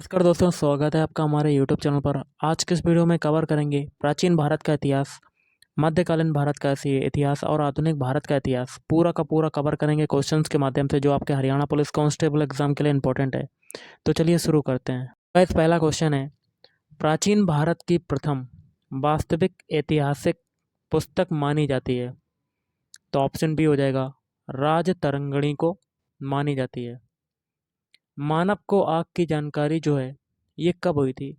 नमस्कार दोस्तों, स्वागत है आपका हमारे यूट्यूब चैनल पर। आज के इस वीडियो में कवर करेंगे प्राचीन भारत का इतिहास, मध्यकालीन भारत का इतिहास और आधुनिक भारत का इतिहास। पूरा का पूरा कवर करेंगे क्वेश्चंस के माध्यम से, जो आपके हरियाणा पुलिस कांस्टेबल एग्जाम के लिए इंपॉर्टेंट है। तो चलिए शुरू करते हैं। गाइस, पहला क्वेश्चन है, प्राचीन भारत की प्रथम वास्तविक ऐतिहासिक पुस्तक मानी जाती है। तो ऑप्शन बी हो जाएगा, राजतरंगिणी को मानी जाती है। मानव को आग की जानकारी जो है ये कब हुई थी?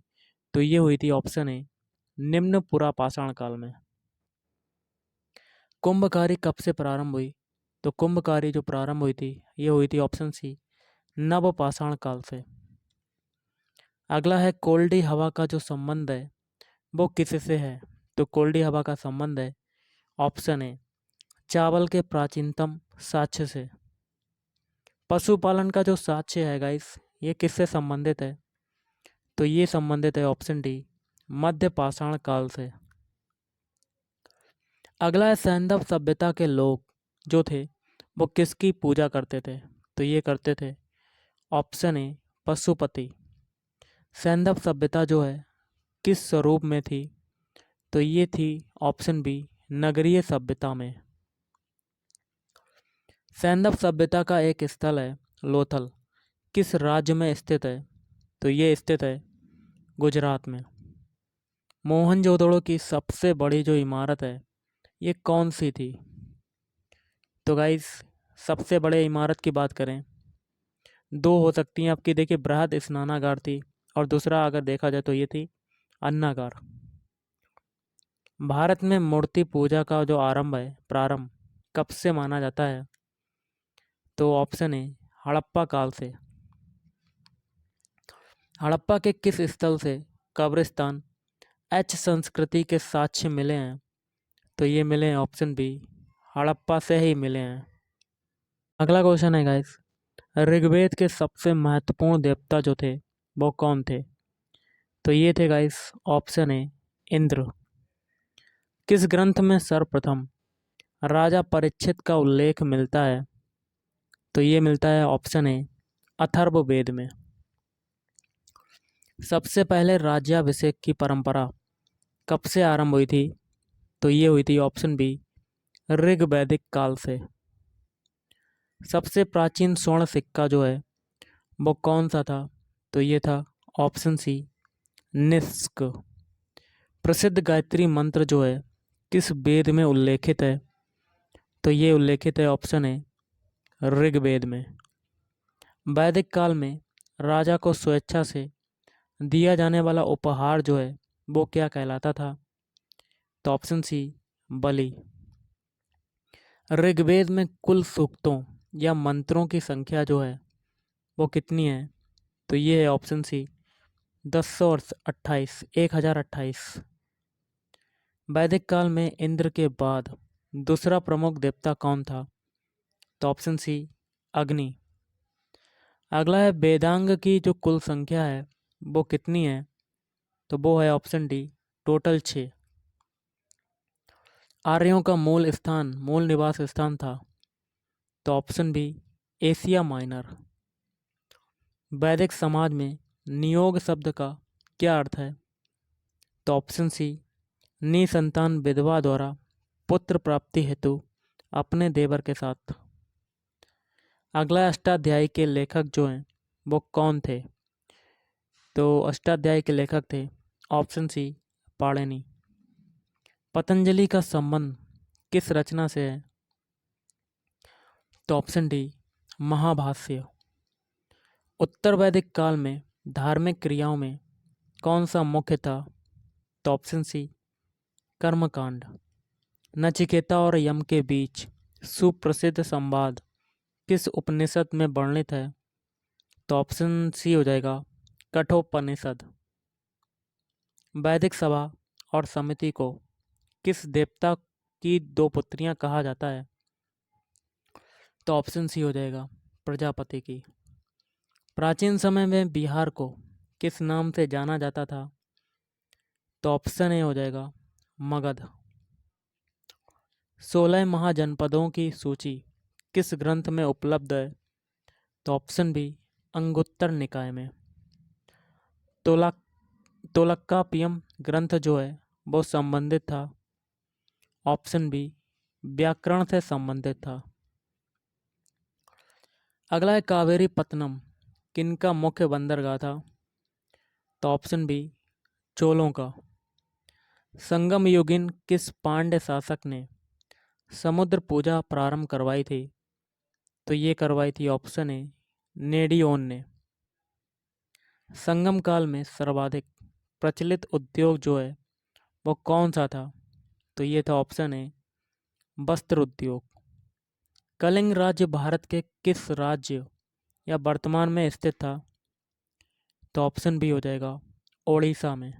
तो ये हुई थी ऑप्शन ए, निम्न पुरा पाषाण काल में। कुंभकारी कब से प्रारंभ हुई? तो कुंभकारी जो प्रारंभ हुई थी ये हुई थी ऑप्शन सी, नव पाषाण काल से। अगला है, कोल्डी हवा का जो संबंध है वो किससे है? तो कोल्डी हवा का संबंध है ऑप्शन ए, चावल के प्राचीनतम साक्ष्य से। पशुपालन का जो साक्ष्य है गाइस, ये किससे संबंधित है? तो ये संबंधित है ऑप्शन डी, मध्य पाषाण काल से। अगला है, सैंधव सभ्यता के लोग जो थे वो किसकी पूजा करते थे? तो ये करते थे ऑप्शन ए, पशुपति। सैंधव सभ्यता जो है किस स्वरूप में थी? तो ये थी ऑप्शन बी, नगरीय सभ्यता में। सैंधव सभ्यता का एक स्थल है लोथल, किस राज्य में स्थित है? तो ये स्थित है गुजरात में। मोहनजोदड़ो की सबसे बड़ी जो इमारत है ये कौन सी थी? तो गाइस, सबसे बड़े इमारत की बात करें, दो हो सकती हैं आपकी। देखिए, बृहद स्नानागार थी और दूसरा अगर देखा जाए तो ये थी अन्नागार। भारत में मूर्ति पूजा का जो प्रारंभ कब से माना जाता है? तो ऑप्शन है, हड़प्पा काल से। हड़प्पा के किस स्थल से कब्रिस्तान एच संस्कृति के साक्ष्य मिले हैं? तो ये मिले हैं ऑप्शन बी, हड़प्पा से ही मिले हैं। अगला क्वेश्चन है गाइस, ऋग्वेद के सबसे महत्वपूर्ण देवता जो थे वो कौन थे? तो ये थे गाइस ऑप्शन ए, इंद्र। किस ग्रंथ में सर्वप्रथम राजा परीक्षित का उल्लेख मिलता है? तो ये मिलता है ऑप्शन ए, अथर्ववेद में। सबसे पहले राज्याभिषेक की परंपरा कब से आरंभ हुई थी? तो ये हुई थी ऑप्शन बी, ऋग्वैदिक काल से। सबसे प्राचीन स्वर्ण सिक्का जो है वो कौन सा था? तो ये था ऑप्शन सी, निष्क। प्रसिद्ध गायत्री मंत्र जो है किस वेद में उल्लेखित है? तो ये उल्लेखित है ऑप्शन है, ऋग्वेद में। वैदिक काल में राजा को स्वेच्छा से दिया जाने वाला उपहार जो है वो क्या कहलाता था? तो ऑप्शन सी, बलि। ऋग्वेद में कुल सूक्तों या मंत्रों की संख्या जो है वो कितनी है? तो ये है ऑप्शन सी, 1028, 1028। वैदिक काल में इंद्र के बाद दूसरा प्रमुख देवता कौन था? तो ऑप्शन सी, अग्नि। अगला है, वेदांग की जो कुल संख्या है वो कितनी है? तो वो है ऑप्शन डी, टोटल 6। आर्यों का मूल निवास स्थान था? तो ऑप्शन बी, एशिया माइनर। वैदिक समाज में नियोग शब्द का क्या अर्थ है? तो ऑप्शन सी, निसंतान विधवा द्वारा पुत्र प्राप्ति हेतु अपने देवर के साथ। अगला, अष्टाध्यायी के लेखक जो हैं वो कौन थे? तो अष्टाध्यायी के लेखक थे ऑप्शन सी, पाणिनि। पतंजलि का संबंध किस रचना से है? तो ऑप्शन डी, महाभाष्य। उत्तर वैदिक काल में धार्मिक क्रियाओं में कौन सा मुख्य था? तो ऑप्शन सी, कर्मकांड। नचिकेता और यम के बीच सुप्रसिद्ध संवाद किस उपनिषद में वर्णित है? तो ऑप्शन सी हो जाएगा, कठोपनिषद। वैदिक सभा और समिति को किस देवता की दो पुत्रियां कहा जाता है? तो ऑप्शन सी हो जाएगा, प्रजापति की। प्राचीन समय में बिहार को किस नाम से जाना जाता था? तो ऑप्शन ए हो जाएगा, मगध। 16 महाजनपदों की सूची किस ग्रंथ में उपलब्ध है? तो ऑप्शन बी, अंगुत्तर निकाय में। तोला तोलक्कापियम ग्रंथ जो है वो संबंधित था? ऑप्शन बी, व्याकरण से संबंधित था। अगला है कावेरी पत्तनम किनका मुख्य बंदरगाह था? तो ऑप्शन बी, चोलों का। संगम युगिन किस पांड्य शासक ने समुद्र पूजा प्रारंभ करवाई थी? तो ये करवाई थी ऑप्शन ए, नेडियोन ने। संगम काल में सर्वाधिक प्रचलित उद्योग जो है वो कौन सा था? तो ये था ऑप्शन ए, वस्त्र उद्योग। कलिंग राज्य भारत के किस राज्य या वर्तमान में स्थित था? तो ऑप्शन बी हो जाएगा, ओडिशा में।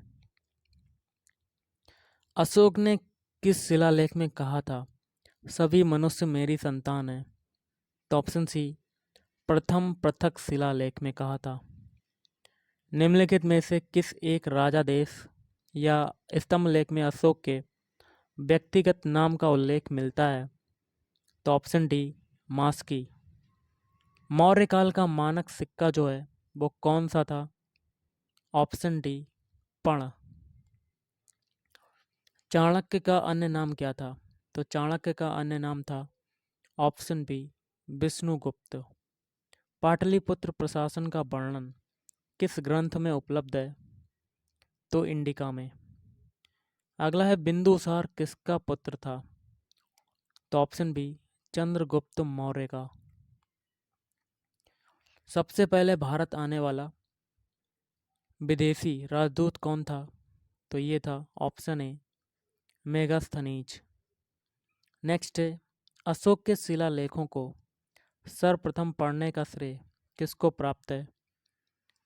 अशोक ने किस शिलालेख में कहा था सभी मनुष्य मेरी संतान है? तो ऑप्शन सी, प्रथम पृथक शिलालेख में कहा था। निम्नलिखित में से किस एक राजादेश या स्तंभ लेख में अशोक के व्यक्तिगत नाम का उल्लेख मिलता है? तो ऑप्शन डी, मास्की। मौर्य काल का मानक सिक्का जो है वो कौन सा था? ऑप्शन डी, पर्ण। चाणक्य का अन्य नाम क्या था? तो चाणक्य का अन्य नाम था ऑप्शन बी, विष्णुगुप्त। पाटलिपुत्र प्रशासन का वर्णन किस ग्रंथ में उपलब्ध है? तो इंडिका में। अगला है बिंदुसार किसका पुत्र था? तो ऑप्शन बी, चंद्रगुप्त मौर्य का। सबसे पहले भारत आने वाला विदेशी राजदूत कौन था? तो ये था ऑप्शन ए, मेगास्थनीज। नेक्स्ट है, अशोक के शिलालेखों को सर्वप्रथम पढ़ने का श्रेय किसको प्राप्त है?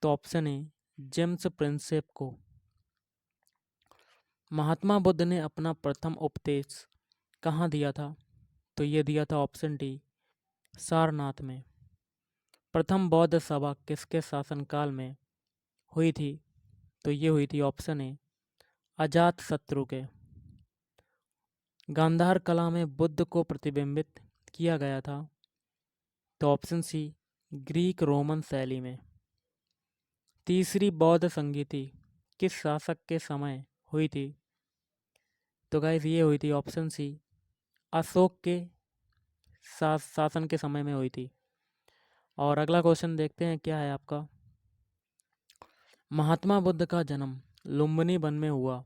तो ऑप्शन ए, जेम्स प्रिंसेप को। महात्मा बुद्ध ने अपना प्रथम उपदेश कहाँ दिया था? तो ये दिया था ऑप्शन डी, सारनाथ में। प्रथम बौद्ध सभा किसके शासनकाल में हुई थी? तो ये हुई थी ऑप्शन ए, अजात शत्रु के। गांधार कला में बुद्ध को प्रतिबिंबित किया गया था? तो ऑप्शन सी, ग्रीक रोमन शैली में। तीसरी बौद्ध संगीति किस शासक के समय हुई थी? तो गाइस ये हुई थी ऑप्शन सी, अशोक के शासन के समय में हुई थी। और अगला क्वेश्चन देखते हैं क्या है आपका। महात्मा बुद्ध का जन्म लुम्बिनी वन में हुआ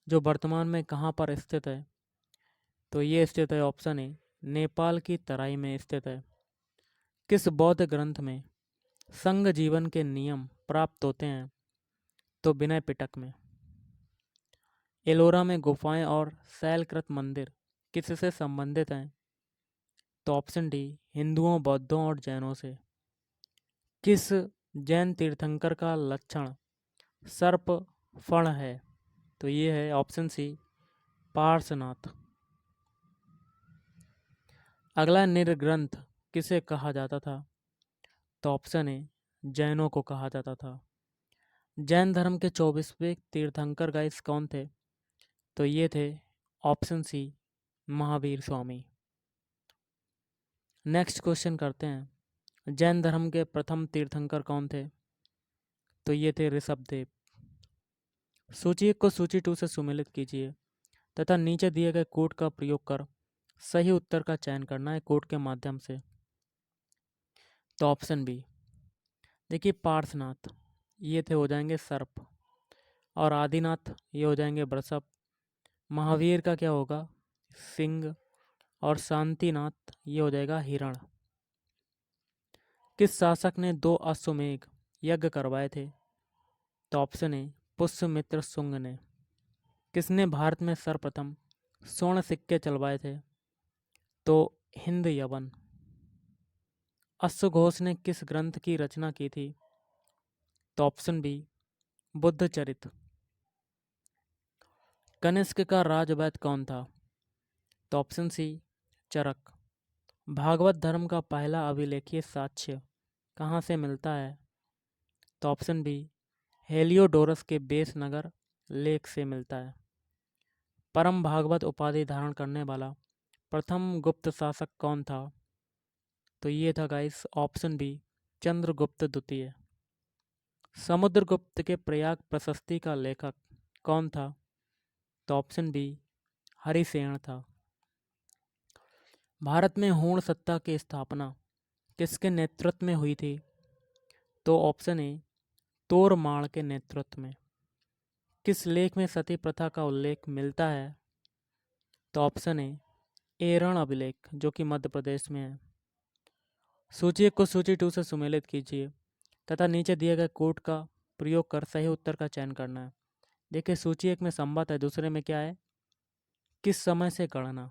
जो वर्तमान में कहाँ पर स्थित है? तो ये स्थित है ऑप्शन ए, नेपाल की तराई में स्थित है। किस बौद्ध ग्रंथ में संघ जीवन के नियम प्राप्त होते हैं? तो विनय पिटक में। एलोरा में गुफाएं और शैलकृत मंदिर किससे संबंधित हैं? तो ऑप्शन डी, हिंदुओं, बौद्धों और जैनों से। किस जैन तीर्थंकर का लक्षण सर्प फण है? तो ये है ऑप्शन सी, पार्श्वनाथ। अगला निर्ग्रंथ किसे कहा जाता था? तो ऑप्शन ए, जैनों को कहा जाता था। जैन धर्म के 24वें तीर्थंकर गाइस कौन थे? तो ये थे option C, Mahavir Swami. Next question करते हैं, जैन धर्म के प्रथम तीर्थंकर कौन थे? तो ये थे ऋषभदेव। सूची 1 को सूची 2 से सुमेलित कीजिए तथा नीचे दिए गए कोड का प्रयोग कर सही उत्तर का चयन करना है कोड के माध्यम से। तो ऑप्शन बी, देखिए पार्श्वनाथ ये थे हो जाएंगे सर्प, और आदिनाथ ये हो जाएंगे वृषभ। महावीर का क्या होगा? सिंह। और शांतिनाथ ये हो जाएगा हिरण। किस शासक ने 2 अश्वमेध यज्ञ करवाए थे? तो ऑप्शन ए, पुष्यमित्र शुंग ने। किसने भारत में सर्वप्रथम स्वर्ण सिक्के चलवाए थे? तो हिंद यवन। अश्वघोष ने किस ग्रंथ की रचना की थी? तो ऑप्शन बी, बुद्ध चरित। कनिष्क का राजवैद्य कौन था? तो ऑप्शन सी, चरक। भागवत धर्म का पहला अभिलेखीय साक्ष्य कहाँ से मिलता है? तो ऑप्शन बी, हेलियोडोरस के बेस नगर लेख से मिलता है। परम भागवत उपाधि धारण करने वाला प्रथम गुप्त शासक कौन था? तो ये था गाइस ऑप्शन बी, चंद्रगुप्त द्वितीय। समुद्रगुप्त के प्रयाग प्रशस्ति का लेखक कौन था? तो ऑप्शन बी हरिसेन था। भारत में हूण सत्ता की स्थापना किसके नेतृत्व में हुई थी? तो ऑप्शन ए तोरमाण के नेतृत्व में। किस लेख में सती प्रथा का उल्लेख मिलता है? तो ऑप्शन ए एरण अभिलेख, जो कि मध्य प्रदेश में है। सूची 1 को सूची 2 से सुमेलित कीजिए तथा नीचे दिए गए कोड का प्रयोग कर सही उत्तर का चयन करना है। देखिए, सूची 1 में संवत है, दूसरे में क्या है? किस समय से गणना।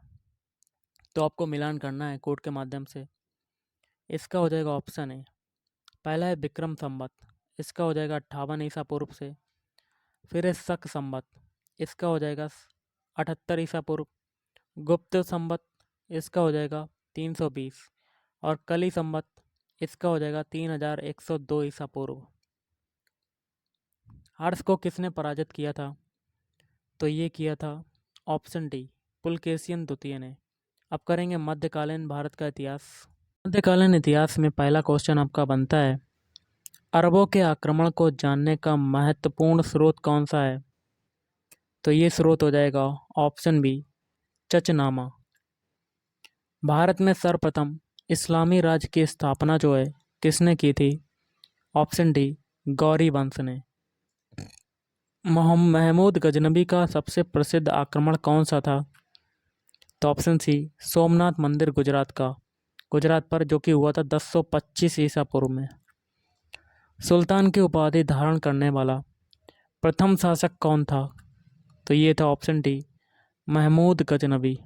तो आपको मिलान करना है कोड के माध्यम से। इसका हो जाएगा ऑप्शन ए, पहला है विक्रम संवत, इसका हो जाएगा 58 ईसा पूर्व से। फिर है शक संवत, इसका हो जाएगा 78 ईसा पूर्व। गुप्त संवत, इसका हो जाएगा 320। और कली संवत, इसका हो जाएगा 3102 ईसा पूर्व। हर्ष को किसने पराजित किया था? तो ये किया था ऑप्शन डी पुलकेशिन द्वितीय ने। अब करेंगे मध्यकालीन भारत का इतिहास। मध्यकालीन इतिहास में पहला क्वेश्चन आपका बनता है, अरबों के आक्रमण को जानने का महत्वपूर्ण स्रोत कौन सा है? तो ये स्रोत हो जाएगा ऑप्शन बी चचनामा। भारत में सर्वप्रथम इस्लामी राज्य की स्थापना जो है किसने की थी? ऑप्शन डी गौरी वंश ने। महमूद गजनबी का सबसे प्रसिद्ध आक्रमण कौन सा था? तो ऑप्शन सी सोमनाथ मंदिर गुजरात पर, जो कि हुआ था 1025 ईसा पूर्व में। सुल्तान की उपाधि धारण करने वाला प्रथम शासक कौन था? तो ये था ऑप्शन डी महमूद गजनबी।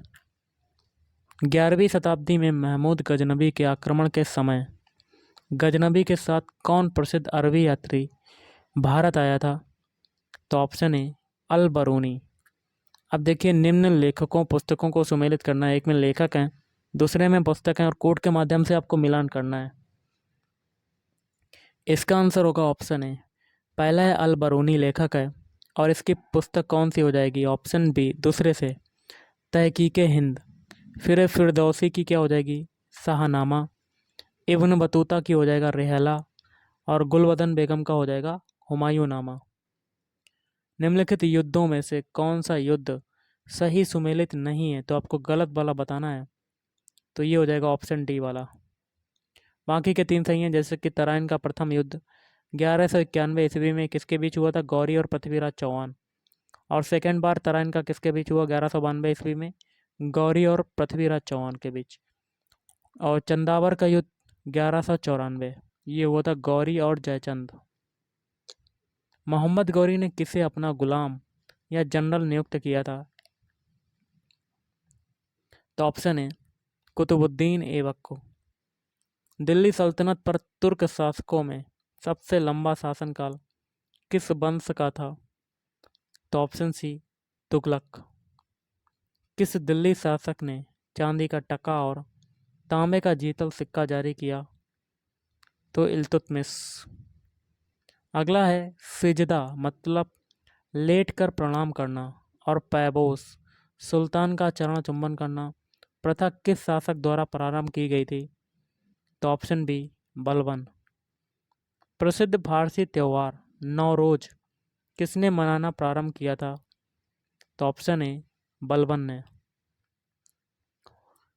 11वीं शताब्दी में महमूद गजनबी के आक्रमण के समय गजनबी के साथ कौन प्रसिद्ध अरबी यात्री भारत आया था? तो ऑप्शन ए अल बरूनी। अब देखिए, निम्न लेखकों पुस्तकों को सुमेलित करना है। एक में लेखक हैं, दूसरे में पुस्तक हैं, और कोड के माध्यम से आपको मिलान करना है। इसका आंसर होगा ऑप्शन ए, पहला है अल बरूनी लेखक है, और इसकी पुस्तक कौन सी हो जाएगी? ऑप्शन बी दूसरे से तहकीके हिंद। फिर है फिरदौसी की क्या हो जाएगी? शाहनामा। इब्न बतूता की हो जाएगा रिहला, और गुलवदन बेगम का हो जाएगा हुमायूं नामा। निम्नलिखित युद्धों में से कौन सा युद्ध सही सुमेलित नहीं है? तो आपको गलत वाला बताना है। तो ये हो जाएगा ऑप्शन डी वाला। बाकी के 3 सही हैं, जैसे कि तराइन का प्रथम युद्ध 1191 ईस्वी में किसके बीच हुआ था? गौरी और पृथ्वीराज चौहान। और सेकेंड बार तराइन का किसके बीच हुआ? 1192 ईस्वी में गौरी और पृथ्वीराज चौहान के बीच। और चंदावर का युद्ध 1194, ये हुआ था गौरी और जयचंद। मोहम्मद गौरी ने किसे अपना गुलाम या जनरल नियुक्त किया था? तो ऑप्शन है कुतुबुद्दीन ऐबक को। दिल्ली सल्तनत पर तुर्क शासकों में सबसे लंबा शासनकाल किस वंश का था? तो ऑप्शन सी तुगलक। किस दिल्ली शासक ने चांदी का टका और तांबे का जीतल सिक्का जारी किया? तो इल्तुतमिश। अगला है सिजदा, मतलब लेटकर प्रणाम करना, और पैबोस, सुल्तान का चरण चुंबन करना, प्रथा किस शासक द्वारा प्रारंभ की गई थी? तो ऑप्शन बी बलबन। प्रसिद्ध फारसी त्यौहार नौरोज किसने मनाना प्रारंभ किया था? तो ऑप्शन ए बलबन ने।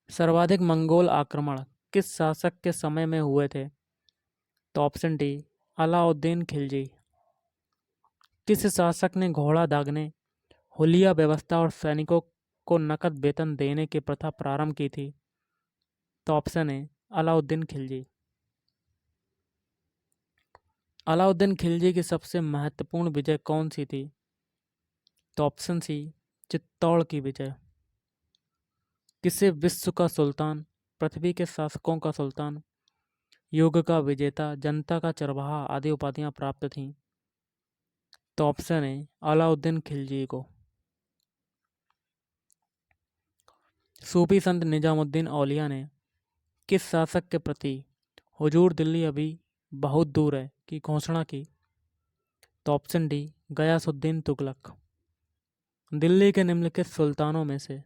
सर्वाधिक मंगोल आक्रमण किस शासक के समय में हुए थे? तो ऑप्शन डी अलाउद्दीन खिलजी। किस शासक ने घोड़ा दागने, हुलिया व्यवस्था और सैनिकों को नकद वेतन देने की प्रथा प्रारंभ की थी? तो ऑप्शन है अलाउद्दीन खिलजी। अलाउद्दीन खिलजी की सबसे महत्वपूर्ण विजय कौन सी थी? तो ऑप्शन सी चित्तौड़ की विजय। किसे विश्व का सुल्तान, पृथ्वी के शासकों का सुल्तान, युग का विजेता, जनता का चरवाहा आदि उपाधियां प्राप्त थीं? तो ऑप्शन है अलाउद्दीन खिलजी को। सूफी संत निजामुद्दीन औलिया ने किस शासक के प्रति हुजूर दिल्ली अभी बहुत दूर है की घोषणा की? तो ऑप्शन डी गयासुद्दीन तुगलक। दिल्ली के निम्नलिखित सुल्तानों में से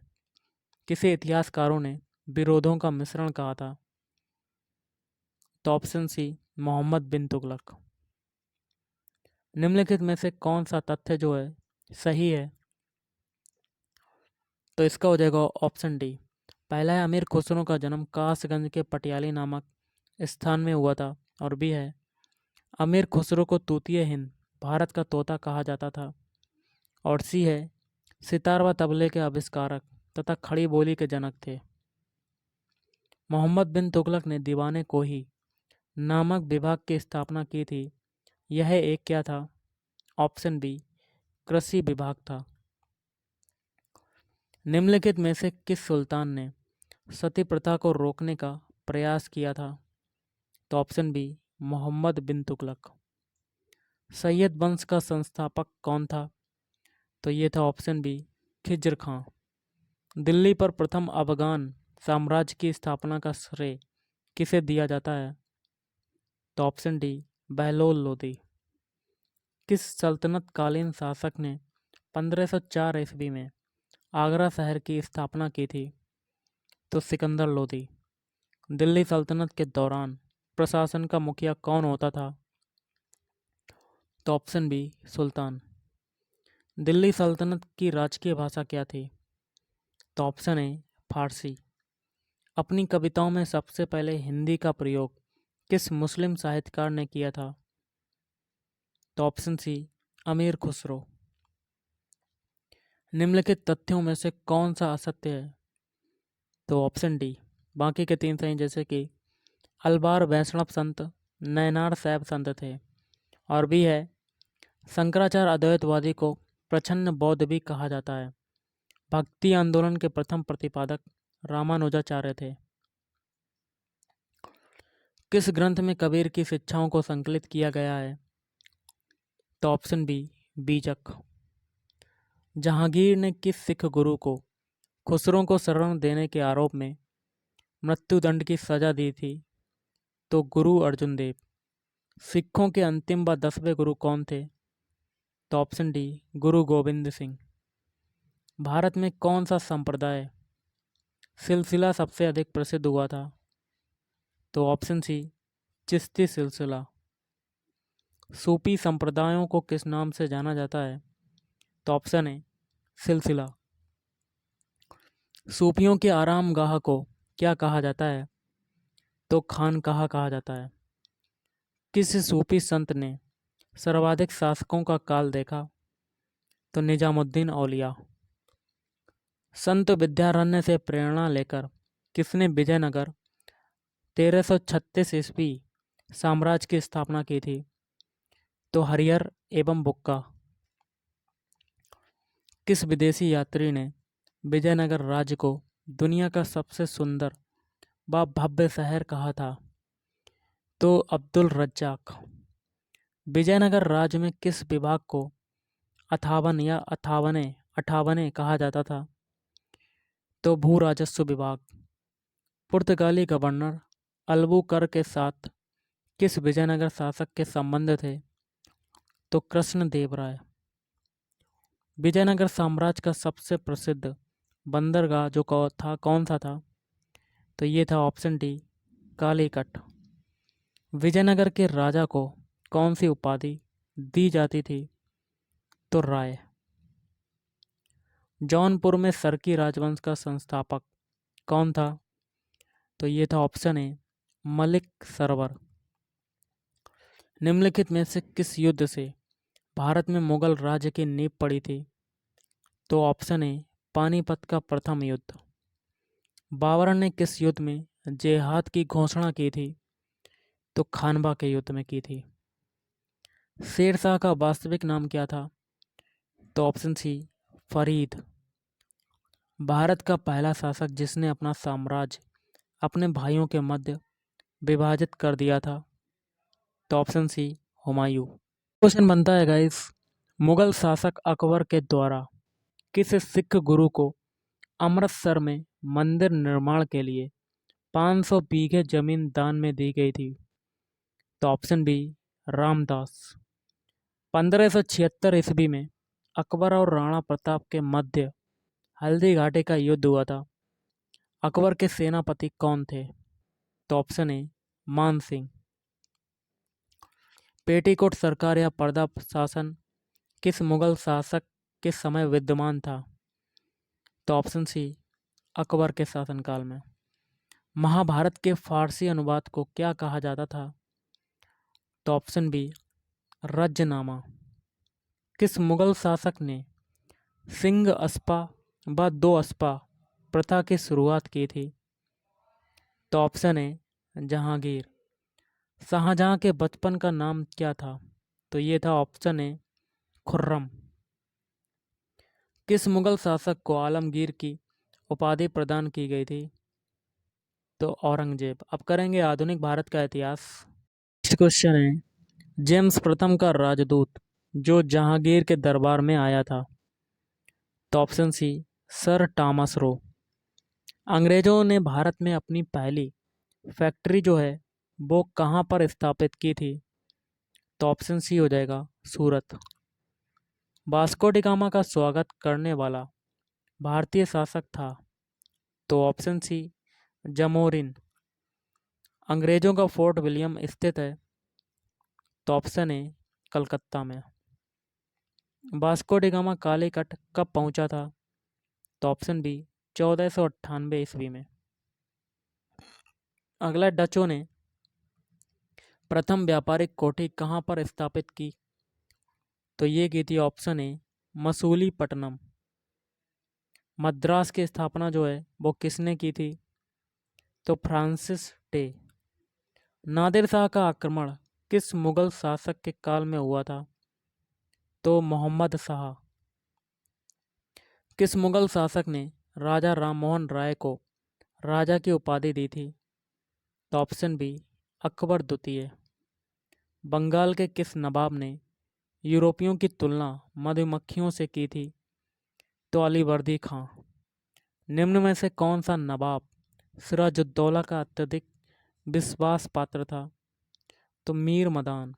किसे इतिहासकारों ने विरोधों का मिश्रण कहा था? तो ऑप्शन सी मोहम्मद बिन तुगलक। निम्नलिखित में से कौन सा तथ्य जो है सही है? तो इसका हो जाएगा ऑप्शन डी। पहला है अमीर खुसरो का जन्म कासगंज के पटियाली नामक स्थान में हुआ था। और बी है अमीर खुसरो को तूतीय हिंद भारत का तोता कहा जाता था। और सी है सितार व तबले के आविष्कारक तथा खड़ी बोली के जनक थे। मोहम्मद बिन तुगलक ने दीवाने कोही नामक विभाग की स्थापना की थी। यह एक क्या था? ऑप्शन बी कृषि विभाग था। निम्नलिखित में से किस सुल्तान ने सती प्रथा को रोकने का प्रयास किया था? तो ऑप्शन बी मोहम्मद बिन तुगलक। सैयद वंश का संस्थापक कौन था? तो ये था ऑप्शन बी खिज्र खां। दिल्ली पर प्रथम अफगान साम्राज्य की स्थापना का श्रेय किसे दिया जाता है? तो ऑप्शन डी बहलोल लोदी। किस सल्तनत कालीन शासक ने 1504 ईस्वी में आगरा शहर की स्थापना की थी? तो सिकंदर लोदी। दिल्ली सल्तनत के दौरान प्रशासन का मुखिया कौन होता था? तो ऑप्शन बी सुल्तान। दिल्ली सल्तनत की राजकीय भाषा क्या थी? तो ऑप्शन ए फारसी। अपनी कविताओं में सबसे पहले हिंदी का प्रयोग किस मुस्लिम साहित्यकार ने किया था? तो ऑप्शन सी अमीर खुसरो। निम्नलिखित तथ्यों में से कौन सा असत्य है? तो ऑप्शन डी बाकी के तीन सही, जैसे कि अलबार वैष्णव संत नयनार साहब संत थे। और भी है शंकराचार्य अद्वैतवादी को प्रछन्न बौद्ध भी कहा जाता है। भक्ति आंदोलन के प्रथम प्रतिपादक रामानुजाचार्य थे। किस ग्रंथ में कबीर की शिक्षाओं को संकलित किया गया है? तो ऑप्शन बी बीजक। जहांगीर ने किस सिख गुरु को खुसरो को शरण देने के आरोप में मृत्युदंड की सजा दी थी? तो गुरु अर्जुन देव। सिखों के अंतिम व 10वें गुरु कौन थे? तो ऑप्शन डी गुरु गोविंद सिंह। भारत में कौन सा संप्रदाय सिलसिला सबसे अधिक प्रसिद्ध हुआ था? तो ऑप्शन सी चिश्ती सिलसिला। सूफी संप्रदायों को किस नाम से जाना जाता है? तो ऑप्शन ए सिलसिला। सूफियों के आराम गाह को क्या कहा जाता है? तो खानकाह कहा जाता है। किस सूफी संत ने सर्वाधिक शासकों का काल देखा? तो निजामुद्दीन औलिया। संत विद्यारण्य से प्रेरणा लेकर किसने विजयनगर 1336 ईस्वी साम्राज्य की स्थापना की थी? तो हरिहर एवं बुक्का। किस विदेशी यात्री ने विजयनगर राज्य को दुनिया का सबसे सुंदर व भव्य शहर कहा था? तो अब्दुल रज्जाक। विजयनगर राज्य में किस विभाग को अठावन या अठावने कहा जाता था? तो भू राजस्व विभाग। पुर्तगाली गवर्नर अल्बुकर्क के साथ किस विजयनगर शासक के संबंध थे? तो कृष्णदेवराय। विजयनगर साम्राज्य का सबसे प्रसिद्ध बंदरगाह जो था कौन सा था? तो ये था ऑप्शन डी कालीकट। विजयनगर के राजा को कौन सी उपाधि दी जाती थी? तो राय। जौनपुर में सरकी राजवंश का संस्थापक कौन था? तो ये था ऑप्शन ए मलिक सरवर। निम्नलिखित में से किस युद्ध से भारत में मुगल राज्य की नींव पड़ी थी? तो ऑप्शन ए पानीपत का प्रथम युद्ध। बाबर ने किस युद्ध में जेहाद की घोषणा की थी? तो खानवा के युद्ध में की थी। शेरशाह का वास्तविक नाम क्या था? तो ऑप्शन सी फरीद। भारत का पहला शासक जिसने अपना साम्राज्य अपने भाइयों के मध्य विभाजित कर दिया था? तो ऑप्शन सी हुमायूं। क्वेश्चन बनता है गाइस, मुगल शासक अकबर के द्वारा किस सिख गुरु को अमृतसर में मंदिर निर्माण के लिए 500 बीघे जमीन दान में दी गई थी? तो ऑप्शन बी रामदास। 1576 ईस्वी में अकबर और राणा प्रताप के मध्य हल्दी घाटी का युद्ध हुआ था। अकबर के सेनापति कौन थे? तो ऑप्शन ए मान सिंह। पेटीकोट सरकार या पर्दा शासन किस मुगल शासक के समय विद्यमान था? तो ऑप्शन सी, अकबर के शासनकाल में। महाभारत के फारसी अनुवाद को क्या कहा जाता था? तो ऑप्शन बी, रज्जनामा। किस मुगल शासक ने सिंह अस्पा व दो अस्पा प्रथा की शुरुआत की थी? तो ऑप्शन ए, जहांगीर। शाहजहां के बचपन का नाम क्या था? तो ये था ऑप्शन ए, खुर्रम। किस मुगल शासक को आलमगीर की उपाधि प्रदान की गई थी? तो औरंगजेब। अब करेंगे आधुनिक भारत का इतिहास। नेक्स्ट क्वेश्चन है, जेम्स प्रथम का राजदूत जो जहांगीर के दरबार में आया था? तो option C, sir Thomas Roe. अंग्रेजों ने भारत में अपनी पहली फैक्ट्री जो है वो कहाँ पर स्थापित की थी? तो ऑप्शन सी हो जाएगा, सूरत। वास्को डी गामा का स्वागत करने वाला भारतीय शासक था? तो ऑप्शन सी, जमोरिन। अंग्रेजों का फोर्ट विलियम स्थित है? तो ऑप्शन ए, कलकत्ता में। वास्को डी गामा कालीकट कब पहुंचा था? तो ऑप्शन बी, 1498 ईस्वी में। अगला, डचों ने प्रथम व्यापारिक कोठी कहाँ पर स्थापित की? तो ये की थी ऑप्शन ए, मसूलीपट्टनम। मद्रास की स्थापना जो है वो किसने की थी? तो फ्रांसिस डे। नादिर शाह का आक्रमण किस मुगल शासक के काल में हुआ था? तो मोहम्मद शाह। किस मुगल शासक ने राजा राममोहन राय को राजा की उपाधि दी थी? तो ऑप्शन बी, अकबर द्वितीय। बंगाल के किस नवाब ने यूरोपियों की तुलना मधुमक्खियों से की थी? तो अलीवर्दी खां। निम्न में से कौन सा नवाब सिराजुद्दौला का अत्यधिक विश्वास पात्र था? तो मीर मदान।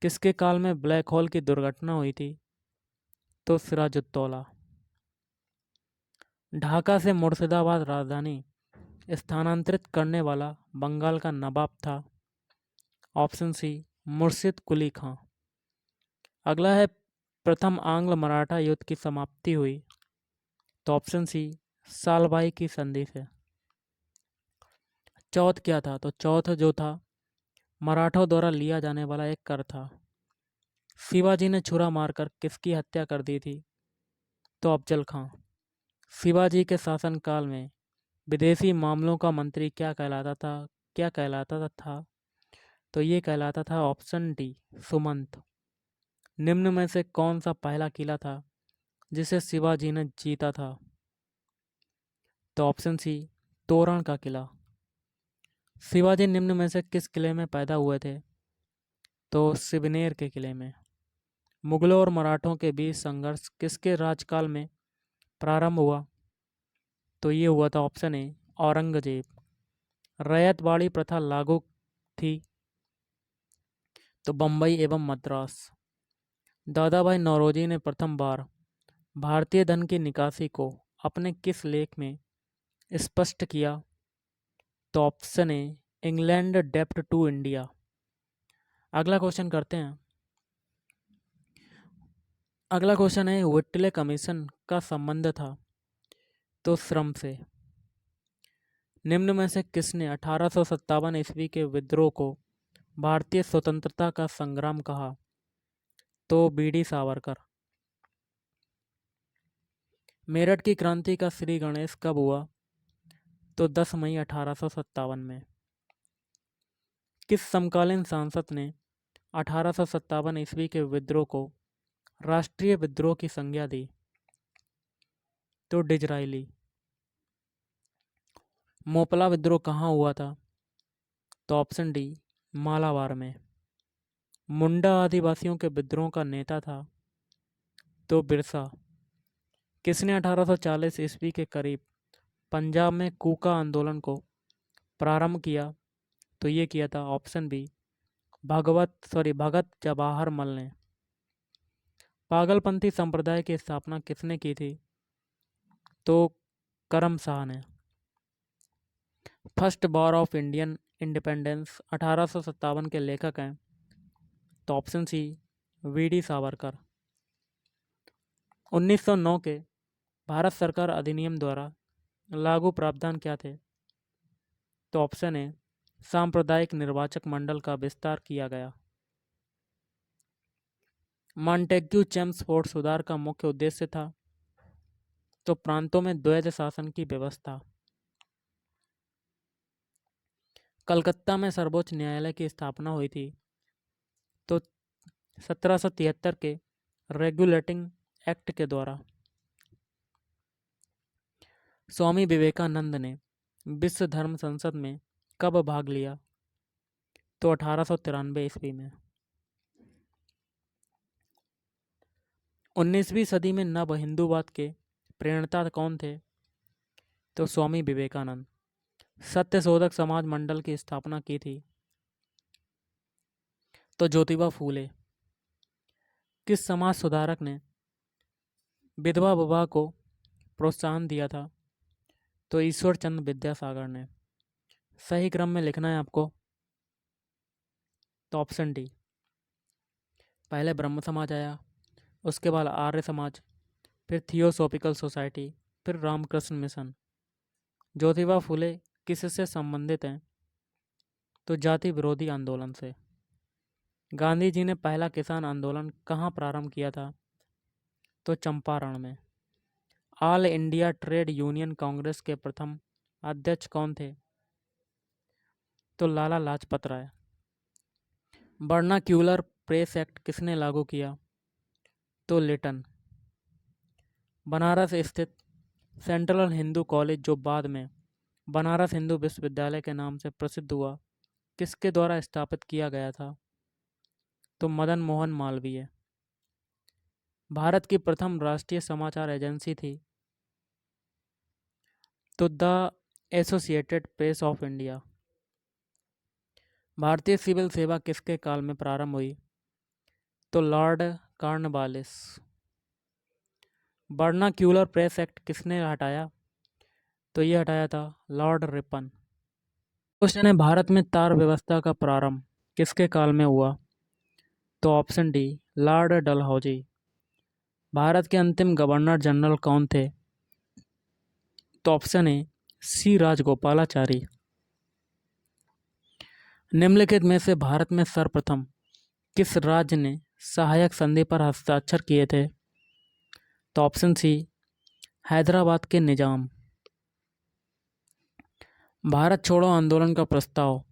किसके काल में ब्लैक होल की दुर्घटना हुई थी? तो सिराजुद्दौला। ढाका से मुर्शिदाबाद राजधानी स्थानांतरित करने वाला बंगाल का नवाब था? ऑप्शन सी, मुर्शिद कुली खां। अगला है, प्रथम आंग्ल मराठा युद्ध की समाप्ति हुई? तो ऑप्शन सी, सालबाई की संधि से। चौथ क्या था? तो चौथ जो था मराठों द्वारा लिया जाने वाला एक कर था। शिवाजी ने छुरा मारकर किसकी हत्या कर दी थी? तो अफजल खां। शिवाजी के शासनकाल में विदेशी मामलों का मंत्री क्या कहलाता था? तो ये कहलाता था ऑप्शन डी, सुमंत। निम्न में से कौन सा पहला किला था जिसे शिवाजी ने जीता था? तो ऑप्शन सी, तोरण का किला। शिवाजी निम्न में से किस किले में पैदा हुए थे? तो सिवनेर के किले में। मुगलों और मराठों के बीच संघर्ष किसके राजकाल में प्रारंभ हुआ? तो ये हुआ था ऑप्शन ए, औरंगजेब। रैयतवाड़ी प्रथा लागू थी? तो बम्बई एवं मद्रास। दादा भाई नौरोजी ने प्रथम बार भारतीय धन की निकासी को अपने किस लेख में स्पष्ट किया? तो ऑप्शन ए, इंग्लैंड डेप्ट टू इंडिया। अगला क्वेश्चन करते हैं। अगला क्वेश्चन है, विटले कमीशन का संबंध था? तो श्रम से। निम्न में से किसने 1857 ईस्वी के विद्रोह को भारतीय स्वतंत्रता का संग्राम कहा? तो बीडी सावरकर। मेरठ की क्रांति का श्री गणेश कब हुआ? तो 10 मई 1857 में। किस समकालीन सांसद ने 1857 ईस्वी के विद्रोह को राष्ट्रीय विद्रोह की संज्ञा दी? तो डिजराइली। मोपला विद्रोह कहाँ हुआ था? तो ऑप्शन डी, मालाबार में। मुंडा आदिवासियों के विद्रोह का नेता था? तो बिरसा। किसने 1840 ईस्वी के करीब पंजाब में कूका आंदोलन को प्रारंभ किया? तो ये किया था ऑप्शन बी, भगत जवाहर मल ने। पागलपंथी संप्रदाय की स्थापना किसने की थी? तो करम शाह ने। First war of Indian independence 1857 के लेखक हैं? तो ऑप्शन सी वीडी सावरकर। 1909 के भारत सरकार अधिनियम द्वारा लागू प्रावधान क्या थे? तो ऑप्शन ए सांप्रदायिक निर्वाचक मंडल का विस्तार किया गया। मॉन्टेग्यू चेम्सफोर्ड सुधार का मुख्य उद्देश्य था तो प्रांतों में द्वैध शासन की व्यवस्था। कलकत्ता में सर्वोच्च न्यायालय की स्थापना हुई थी तो 1773 के रेगुलेटिंग एक्ट के द्वारा। स्वामी विवेकानंद ने विश्व धर्म संसद में कब भाग लिया? तो 1893 ईस्वी में। 19वीं सदी में नव हिंदूवाद के प्रणेता कौन थे? तो स्वामी विवेकानंद। सत्य शोधक समाज मंडल की स्थापना की थी तो ज्योतिबा फूले। किस समाज सुधारक ने विधवा विवाह को प्रोत्साहन दिया था? तो ईश्वर चंद्र विद्यासागर ने। सही क्रम में लिखना है आपको तो ऑप्शन डी। पहले ब्रह्म समाज आया, उसके बाद आर्य समाज, फिर थियोसॉफिकल सोसाइटी, फिर रामकृष्ण मिशन। ज्योतिबा फूले किससे संबंधित हैं? तो जाति विरोधी आंदोलन से। गांधी जी ने पहला किसान आंदोलन कहाँ प्रारंभ किया था? तो चंपारण में। All India trade union Congress के प्रथम अध्यक्ष कौन थे? तो Lala Lajpat Rai. Vernacular press act किसने लागू किया? तो लिटन। बनारस स्थित सेंट्रल हिंदू कॉलेज जो बाद में बनारस हिंदू विश्वविद्यालय के नाम से प्रसिद्ध हुआ, किसके द्वारा स्थापित किया गया था? तो मदन मोहन मालवीय। भारत की प्रथम राष्ट्रीय समाचार एजेंसी थी तो the associated press of India. भारतीय सिविल सेवा किसके काल में प्रारंभ हुई? तो Lord Cornwallis. Vernacular press act किसने हटाया? तो ये हटाया था लॉर्ड रिपन। क्वेश्चन है भारत में तार व्यवस्था का प्रारंभ किसके काल में हुआ? तो option D Lord Dalhousie. Bharat के अंतिम गवर्नर जनरल कौन थे? तो ऑप्शन ए सी राजगोपालाचारी। निम्नलिखित में से भारत में सर्वप्रथम किस राज्य ने सहायक संधि पर हस्ताक्षर किए थे? तो ऑप्शन सी हैदराबाद के निजाम। भारत छोड़ो आंदोलन का प्रस्ताव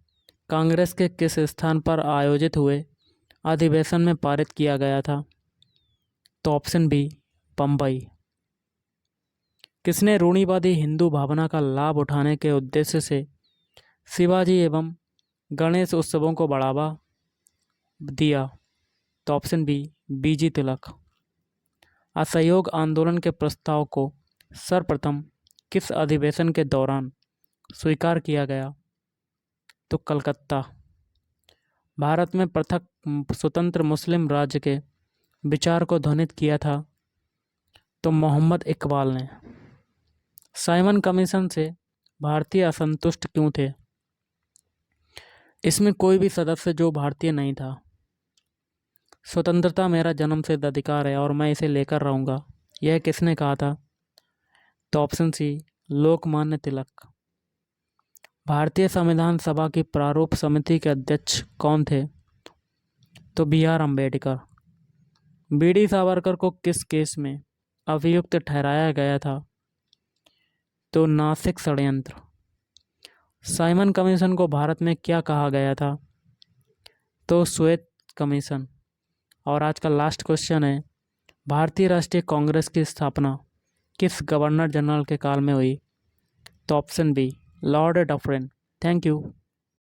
कांग्रेस के किस स्थान पर आयोजित हुए अधिवेशन में पारित किया गया था? तो ऑप्शन बी बम्बई। किसने रूढ़िवादी हिंदू भावना का लाभ उठाने के उद्देश्य से शिवाजी एवं गणेश उत्सवों को बढ़ावा दिया? तो ऑप्शन बी बीजी तिलक। असहयोग आंदोलन के प्रस्ताव को सर्वप्रथम किस अधिवेशन के दौरान स्वीकार किया गया? तो कलकत्ता। भारत में पृथक स्वतंत्र मुस्लिम राज्य के विचार को ध्वनित किया था तो मोहम्मद इकबाल ने। साइमन कमीशन से भारतीय असंतुष्ट क्यों थे? इसमें कोई भी सदस्य जो भारतीय नहीं था। स्वतंत्रता मेरा जन्मसिद्ध अधिकार है और मैं इसे लेकर रहूँगा, यह किसने कहा था? तो ऑप्शन सी लोकमान्य तिलक। भारतीय संविधान सभा की प्रारूप समिति के अध्यक्ष कौन थे? तो B R Ambedkar. B D Savarkar को किस केस में अभियुक्त ठहराया गया था? तो नासिक षड्यंत्र। साइमन कमीशन को भारत में क्या कहा गया था? तो श्वेत कमीशन। और आज का लास्ट क्वेश्चन है भारतीय राष्ट्रीय कांग्रेस की स्थापना किस गवर्नर जनरल के काल में हुई? तो option B Lord Dufferin. Thank you.